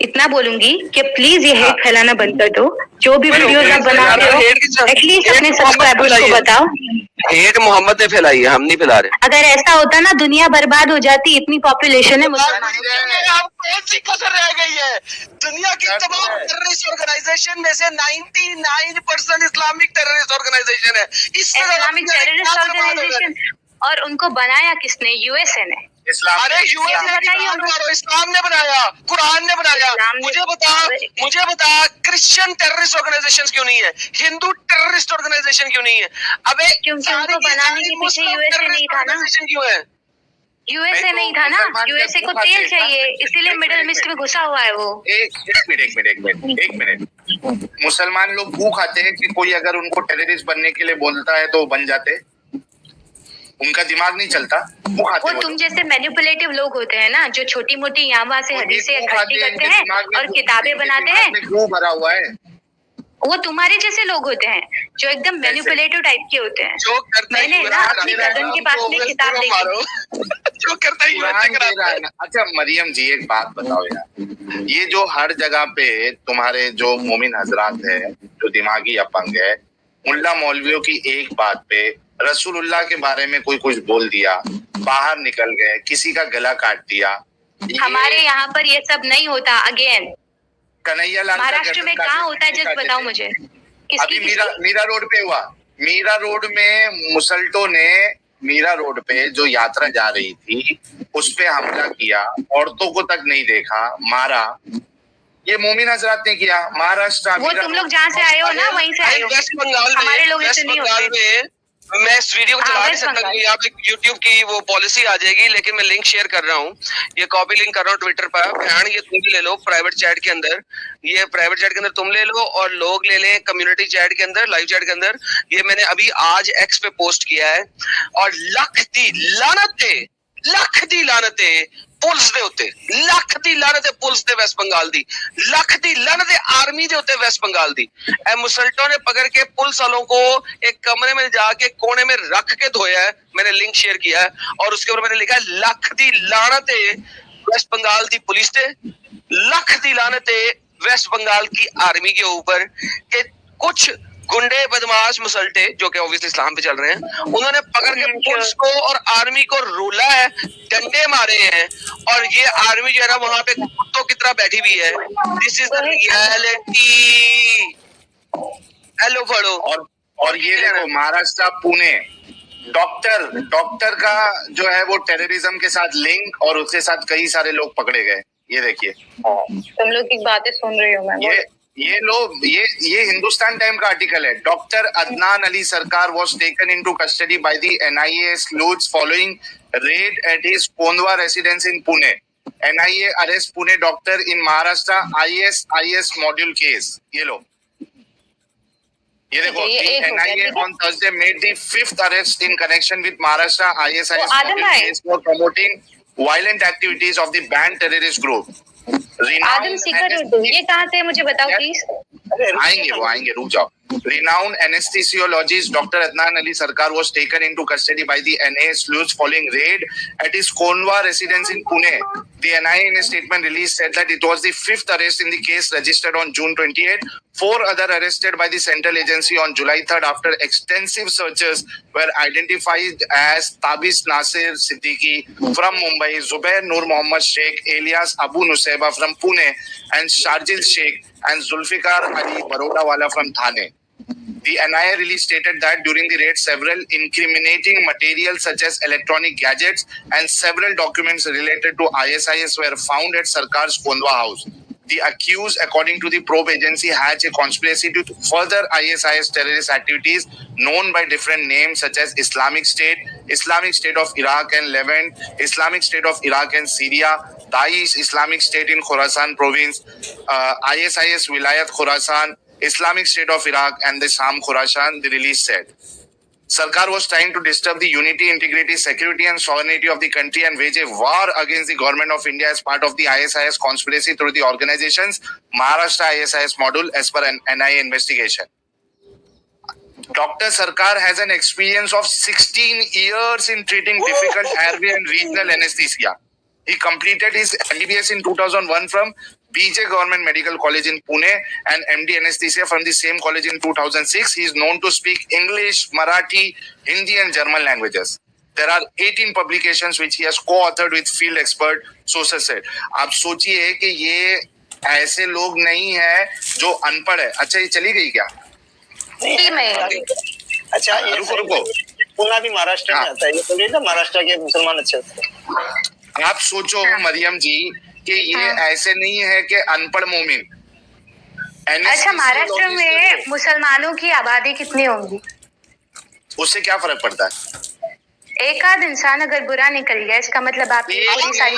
इतना बोलूंगी कि प्लीज ये हाँ। हेट फैलाना बंद कर दो। जो भी हेट वीडियोस आप बनाते हो एटलीस्ट अपने मोहम्मद सब्सक्राइबर्स को फैलाई है। बताओ। हेट मोहम्मद ने फैलाई है, हम नहीं फैला रहे। अगर ऐसा होता ना दुनिया बर्बाद हो जाती, इतनी पॉपुलेशन है मुसलमानों की। अब कौन सी कसर रह गई है? दुनिया की तमाम टेररिस्ट ऑर्गेनाइजेशन में से 99% इस्लामिक टेररिस्ट ऑर्गेनाइजेशन है। इससे इस्लामिक टेररिस्ट ऑर्गेनाइजेशन, और उनको बनाया किसने? यूएसए ने। अरे यूएसए इस्लाम ने बनाया, कुरान ने बनाया। मुझे बता क्रिश्चियन टेररिस्ट ऑर्गेनाइजेशन क्यों नहीं है? हिंदू टेररिस्ट ऑर्गेनाइजेशन क्यों नहीं है? अबे क्योंकि उनको बनाने के पीछे यूएसए नहीं था ना। क्यों है? यूएसए नहीं था ना। यूएसए को तेल चाहिए, इसीलिए मिडिल ईस्ट में घुसा हुआ है वो। एक मिनट। मुसलमान लोग भूख खाते हैं कि कोई अगर उनको टेररिस्ट बनने के लिए बोलता है तो वो बन जाते? उनका दिमाग नहीं चलता? वो तुम जैसे मैनिपुलेटिव लोग होते हैं ना, जो छोटी मोटी यहाँ वहाँ से हदीसें इकट्ठी करते हैं और किताबें बनाते हैं। क्यों भरा हुआ है? वो तुम्हारे जैसे लोग होते हैं जो एकदम मैनिपुलेटिव टाइप के होते हैं। मैंने ना अपनी कजन के पास में किताब देखी। जो करता है। अच्छा मरियम जी एक बात बताओ यार, ये जो हर जगह पे तुम्हारे जो मोमिन हजरात है जो दिमागी अपंग है, मुल्ला मौलवियों की एक बात पे रसूलुल्लाह के बारे में कोई कुछ बोल दिया, बाहर निकल गए, किसी का गला काट दिया। हमारे यहाँ पर ये सब नहीं होता। अगेन कन्हैया लाल महाराष्ट्र में कहाँ होता है? जस्ट बताओ मुझे। अभी मीरा रोड पे हुआ। मीरा रोड में मुसल्टों ने मीरा रोड पे जो यात्रा जा रही थी उस पे हमला किया, औरतों को तक नहीं देखा, मारा। ये मोमिन हजरात ने किया। महाराष्ट्र वो तुम लोग जहाँ से आए हो ना वहीं से आए हो। वेस्ट बंगाल हमारे लोग ऐसे नहीं होते। मैं इस वीडियो को चला नहीं सकता, यहाँ पे यूट्यूब की वो पॉलिसी आ जाएगी, लेकिन मैं लिंक शेयर कर रहा हूँ। ये कॉपी लिंक कर रहा हूँ ट्विटर पर। बहन ये तुम भी ले लो प्राइवेट चैट के अंदर, ये प्राइवेट चैट के अंदर तुम ले लो और लोग ले लें कम्युनिटी चैट के अंदर, लाइव चैट के अंदर। ये मैंने अभी आज एक्स पे पोस्ट किया है। और लख दी लानते पुलिस दे उत्ते, लख दी लानत पुलिस दे वेस्ट बंगाल दी, लख दी लानत आर्मी दे उत्ते वेस्ट बंगाल दी। ए मुसल्टों ने पकड़ के पुलिस वालों को एक कमरे में जाके कोने में रख के धोया है। मैंने लिंक शेयर किया है और उसके ऊपर मैंने लिखा है लख दी लानत वेस्ट बंगाल दी पुलिस दे, लख दी लानत वेस्ट बंगाल की आर्मी के ऊपर कि कुछ गुंडे बदमाश मुसल्टे जो कि ऑब्वियसली इस्लाम पे चल रहे हैं, उन्होंने पकड़ के पुलिस को और आर्मी को रोला है, डंडे मारे हैं। और ये आर्मी जो है ना वहां पे कुत्तों की तरह बैठी हुई है। This is the reality. Hello पढ़ो। और ये देखो महाराष्ट्र पुणे डॉक्टर का जो है वो टेररिज्म के साथ लिंक और उसके साथ कई सारे लोग पकड़े गए। ये देखिए तुम लोग की बातें सुन रही हूँ मैं। ये हिंदुस्तान टाइम का आर्टिकल है। डॉक्टर अदनान अली सरकार was taken into custody by the NIA sleuths following raid at his Kondwa residence in Pune. NIA arrest Pune doctor in Maharashtra IS module case. ये लो, ये देखो NIA on Thursday made the 5th arrest in connection with Maharashtra ISIS module case for promoting violent activities of the banned terrorist group. आदम सीकर ये कहाँ से मुझे बताओ please. आएंगे रुक जाओ। Renowned anesthesiologist Dr. Adnan Ali Sarkar was taken into custody by the NIA sleuths following raid at his Kondwa residence in Pune. The NIA in a statement released said that it was the 5th arrest in the case registered on June 28. 4 other arrested by the central agency on July 3rd after extensive searches were identified as Tabis Nasir Siddiqui from Mumbai, Zubair Nur Mohammad Sheikh alias Abu Nusaiba from Pune, and Sharjil Sheikh and Zulfikar Ali Barodawala from Thane. The NIA release stated that during the raid, several incriminating materials such as electronic gadgets and several documents related to ISIS were found at Sarkar's Kondwa house. The accused, according to the probe agency, hatched a conspiracy to further ISIS terrorist activities known by different names such as Islamic State, Islamic State of Iraq and Levant, Islamic State of Iraq and Syria, Daesh Islamic State in Khorasan province, ISIS Wilayat Khorasan, Islamic State of Iraq and the Sham Khorasan, the release said. Sarkar was trying to disturb the unity, integrity, security and sovereignty of the country and wage a war against the government of India as part of the ISIS conspiracy through the organization's Maharashtra ISIS module as per an NIA investigation. Dr. Sarkar has an experience of 16 years in treating difficult airway and regional anesthesia. He completed his MBBS in 2001 from BJ Government Medical College in Pune and MD anesthesia from the same college in 2006. He is known to speak English, Marathi, Hindi and German languages. There are 18 publications which he has co-authored with field expert, sources said. आप सोचिए कि ये ऐसे लोग नहीं है जो अनपढ़ है। अच्छा ये चली गई क्या? अच्छा ये रुको पुणे भी महाराष्ट्र में आता है, ये बोलिए ना महाराष्ट्र के मुसलमान अच्छे होते हैं। आप सोचो मरियम जी कि ये ऐसे नहीं है कि अनपढ़ मोमिन। अच्छा महाराष्ट्र में मुसलमानों की आबादी कितनी होगी? उससे क्या फर्क पड़ता है? एक आध इंसान अगर बुरा निकल गया इसका मतलब आप पूरी सारी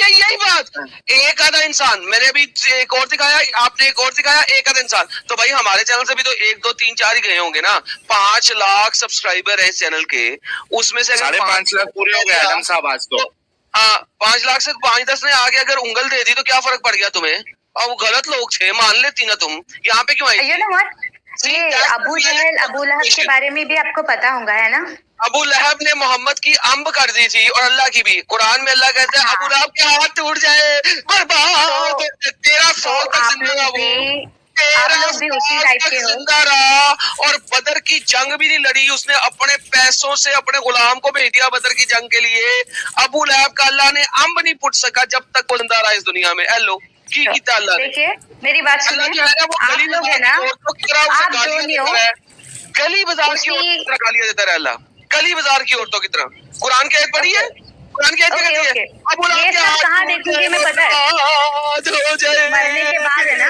यही बात। एक आधा इंसान, मैंने अभी एक और दिखाया, आपने एक और दिखाया, एक आधा इंसान। तो भाई हमारे चैनल से भी तो 1 2 3 4 ही गए होंगे ना। 5 लाख सब्सक्राइबर है इस चैनल के, उसमें से 5.5 लाख पूरे हो गए आलम साहब आज तो। हाँ 5 लाख से 5-10 ने आगे अगर उंगल दे दी तो क्या फर्क पड़ गया तुम्हें? और वो गलत लोग थे, मान लेती ना तुम। यहाँ पे क्यों आई? ये अबू जहल अबू लहब के बारे में भी आपको पता होगा है ना? अबू लहब ने मोहम्मद की अम्ब कर दी थी और अल्लाह की भी। कुरान में अल्लाह कहता है अबू लहब के हाथ टूट जाए बर्बाद, 13 साल तक जिंदा रहा वो, 13 साल तक जिंदा रहा और बदर की जंग भी नहीं लड़ी उसने। अपने पैसों से अपने गुलाम को भेज दिया बदर की जंग के लिए। अबू लहब का अल्लाह ने अम्ब नहीं पुट सका जब तक वो जिंदा रहा इस दुनिया में। हेलो देखिए मेरी बात सुनिए, आप लोग है ना, आप दोनों गली बाजार की औरतों की गालियां देता रहा अल्लाह, गली बाजार की औरतों की तरह। कुरान की आयत पढ़ी है? कुरान की आयत कहती है अब ये सब कहाँ देखोगे मैं पता है, मरने के बाद है ना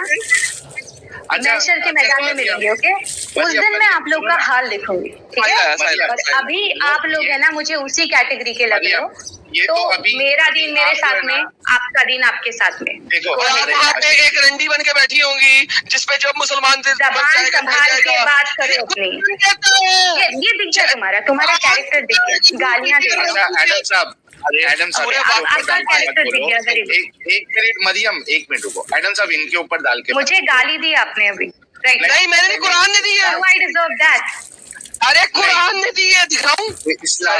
महशर के मैदान में मिलेंगे। ओके, उस दिन मैं आप लोग का हाल देखूंगी, ठीक है? और अभी आप लोग है ना मुझे उसी कैटेगरी के लगे हो, तो मेरा दिन मेरे साथ में, आपका दिन आपके साथ में। एक रंडी बन के बैठी होंगी जिसपे जब मुसलमान जबान संभाल के बात करो अपनी। ये दिख गया तुम्हारा कैरेक्टर दिख गया, गालियां दे रहे हो। एडम साहब एक मिनट मरियम, एक मिनट रुको। एडम साहब इनके ऊपर डाल के मुझे गाली दी आपने अभी, राइट? नहीं मैंने नहीं, कुरान ने दी है। I deserve that। अरे कुरान ने दी है, दिखाऊं? इस्लाम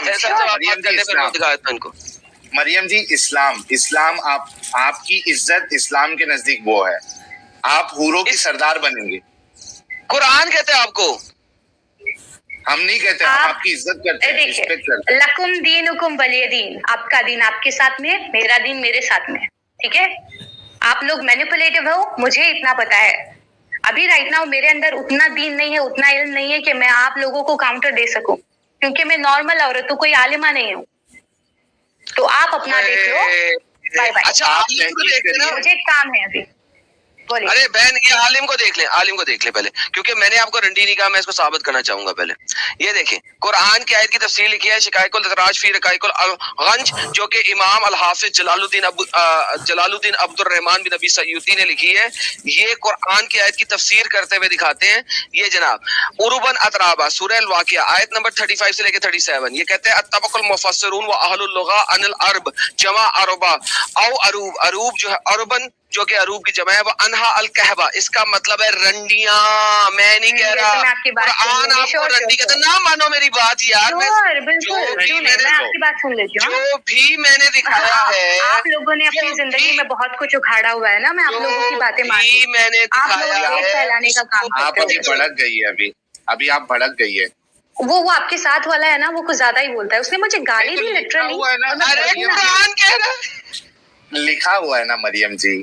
मरियम जी, इस्लाम आपकी इज्जत इस्लाम के नजदीक वो है, आप हूरों की सरदार बनेंगे। कुरान कहते हैं आपको, हम नहीं कहते, हम आपकी इज्जत करते हैं, रिस्पेक्ट करते हैं। लकुम दीनुकुम वलिय दीन, आपका दिन आपके साथ में, मेरा दिन मेरे साथ में, ठीक है? आप लोग मैनिपुलेटिव हो, मुझे इतना पता है। अभी राइट नाउ मेरे अंदर उतना दीन नहीं है, उतना इल्म नहीं है कि मैं आप लोगों को काउंटर दे सकूं, क्योंकि मैं नॉर्मल औरत हूँ, कोई आलिमा नहीं हूँ। तो आप अपना देख लो, बाय बाय। अच्छा मुझे एक काम है अभी। अरे बहन ये आलिम को देख ले पहले, क्योंकि मैंने आपको रंडी नहीं कहा, मैं इसको साबित करना चाहूंगा। पहले ये देखें, कुरान की आयत की तफसीर लिखी है शिकायकुल इतराज फी रकाइकुल गंज, जो कि इमाम अल हाफिज जलालुद्दीन अब्दुर रहमान बिन नबी सयूती ने लिखी है। ये कुरान की आयत की तफसीर करते हुए दिखाते हैं। ये जनाब उरुबन अतराबा सूरह अल वाक़िया आयत नंबर 35 से लेकर 37, ये कहते हैं अत्तबकुल मुफस्सिरून व अहलुल लुगा अनिल अरब जमा अरबा औ अरूब, अरूब जो है अरबन, जो कि अरूब की जमा है, वो अनहा अल कहबा, इसका मतलब है रंडियां। मैं नहीं कह रहा कुरान आपको रंडी कहता, ना मानो मेरी बात यार। जो भी मैंने दिखाया है, आप लोगों ने अपनी जिंदगी में बहुत कुछ उखाड़ा हुआ है ना, मैं आप लोगों की बातें मान रही हूं। मैंने दिखाया है, फैलाने का काम आप अभी भड़क गई है, अभी आप भड़क गई है। वो आपके साथ वाला है ना, वो कुछ ज्यादा ही बोलता है, उसने मुझे गाली दी लिटरली। लिखा हुआ है ना मरियम जी।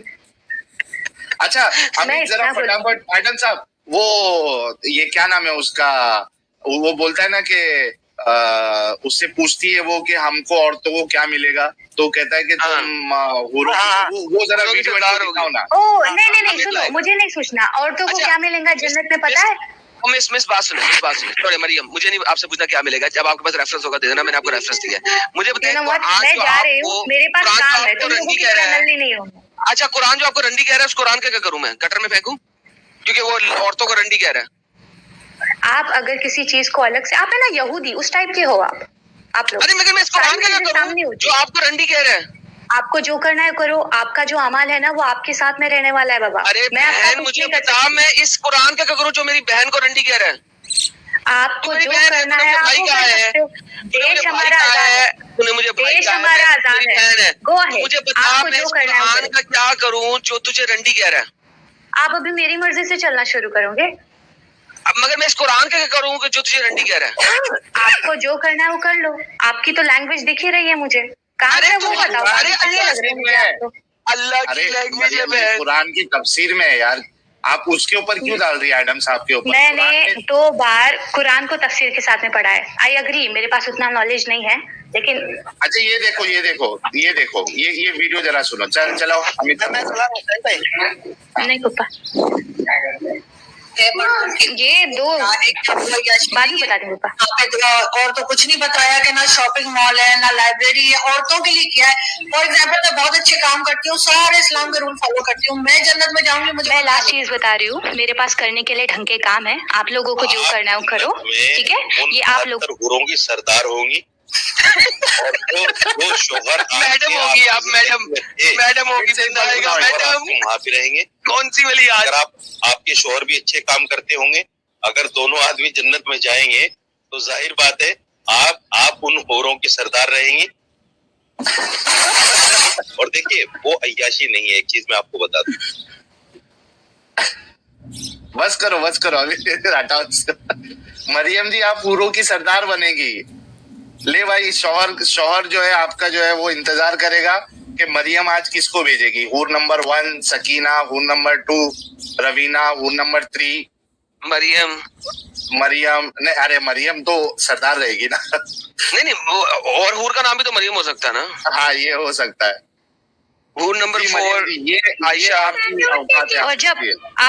अच्छा अभी जरा फटाफट आइडन साहब, वो ये क्या नाम है उसका, वो बोलता है ना कि उससे पूछती है वो कि हमको औरतों को क्या मिलेगा, तो कहता है कि तुम वो जरा वीडियो दिखाओ ना। ओ नहीं सुनो, मुझे नहीं सोचना औरतों को क्या मिलेगा जन्नत में, पता है? मिस बात सुनो थोड़े मरियम, मुझे नहीं आपसे पूछना क्या मिलेगा, जब आपके पास रेफरेंस होगा दे देना, मैंने आपको रेफरेंस दिया है। मुझे बताइए मैं जा रही हूँ, मेरे पास काम है, तुम लोगों की चैनल नहीं हूँ। अच्छा कुरान जो आपको रंडी कह रहा है, उस कुरान का क्या करूं मैं, गटर में फेंकूं? क्योंकि वो औरतों को रंडी कह रहा है। आप अगर किसी चीज को अलग से, आप है ना यहूदी उस टाइप के हो आप लोग। अरे मगर मैं इस कुरान का क्या करूं जो आपको रंडी कह रहा है? आपको जो करना है करो, आपका जो अमाल है ना वो आपके साथ में रहने वाला है बाबा। अरे बहन मुझे बता, मैं इस कुरान का क्या करूं जो मेरी बहन को रंडी कह रहा है? आपको मेरी जो बहन है, करना तूने है मुझे आप भाई वो कहा कर है, सकते हो। तूने मुझे देश भाई हमारा कहा आजाद है, है, तूने मुझे भाई देश कहा है, हमारा आजाद मेरी है। बहन है। गो तू अहेड, मुझे बता आपको मैं जो इस करना है वो कुरान करो। का क्या करूं जो तुझे रंडी कह रहा है? आप अभी मेरी मर्जी से चलना शुरू करोगे। अब मगर मैं इस कुरान का क्या करूं कि जो तुझे रंडी कह रहा है? आपको जो करना है वो कर लो। आपकी तो लैंग्वेज दिख ही रही है मुझे। कहाँ अरे से वो तू- बताओ, अरे पाकिस्तानी लग रहे हो मुझे आप तो। अल्लाह की अरे लैंग्वेज है मरियम जी, बहन। कुरान की तफसीर में है यार, आप उसके ऊपर क्यों डाल रही है एडम साहब के ऊपर? कुरान मैंने में 2 बार कुरान को तफसीर के साथ में पढ़ा है। आई अग्री, मेरे पास उतना नॉलेज नहीं है, लेकिन अच्छा ये देखो ये वीडियो जरा सुनो। चलो अमित मैं चला रहा हूँ साहिल भाई। नहीं पापा, ये 2 बाद में बता देंगे पापा। यहाँ पे और तो कुछ नहीं बताया कि ना शॉपिंग मॉल है ना लाइब्रेरी है, औरतों के लिए क्या है। फॉर एग्जाम्पल मैं बहुत अच्छे काम करती हूँ, सारे इस्लाम के रूल फॉलो करती हूँ, मैं जन्नत में जाऊंगी। मुझे मैं लास्ट चीज बता रही हूँ, मेरे पास करने के लिए ढंग के काम है। आप लोगों को जो करना है वो करो, ठीक है? ये आप लोग हुरों की सरदार होंगी और वो शोहर मैडम होगी आप, मैडम होगी, दिन आएगा मैडम। वहाँ पे रहेंगे। कौन सी वाली अगर याद? आपके शोहर भी अच्छे काम करते होंगे, अगर दोनों आदमी जन्नत में जाएंगे तो जाहिर बात है आप उन होरों के सरदार रहेंगे। और देखिए वो अय्याशी नहीं है, एक चीज मैं आपको बता दूं, बस करो अभी हटाओ इसको। मरियम जी आप हूरों की सरदार बनेगी। ले भाई, शौहर जो है आपका जो है वो इंतजार करेगा कि मरियम आज किसको भेजेगी। हूर नंबर 1 सकीना, हूर नंबर 2 रवीना, हूर नंबर 3 मरियम। नहीं अरे मरियम तो सरदार रहेगी ना। नहीं और हूर का नाम भी तो मरियम हो सकता है ना? हाँ ये हो सकता है। हूर नंबर जी, मरियम 4 जी, ये आयशा। आपकी औकात है, और आप जब कीजिए। आप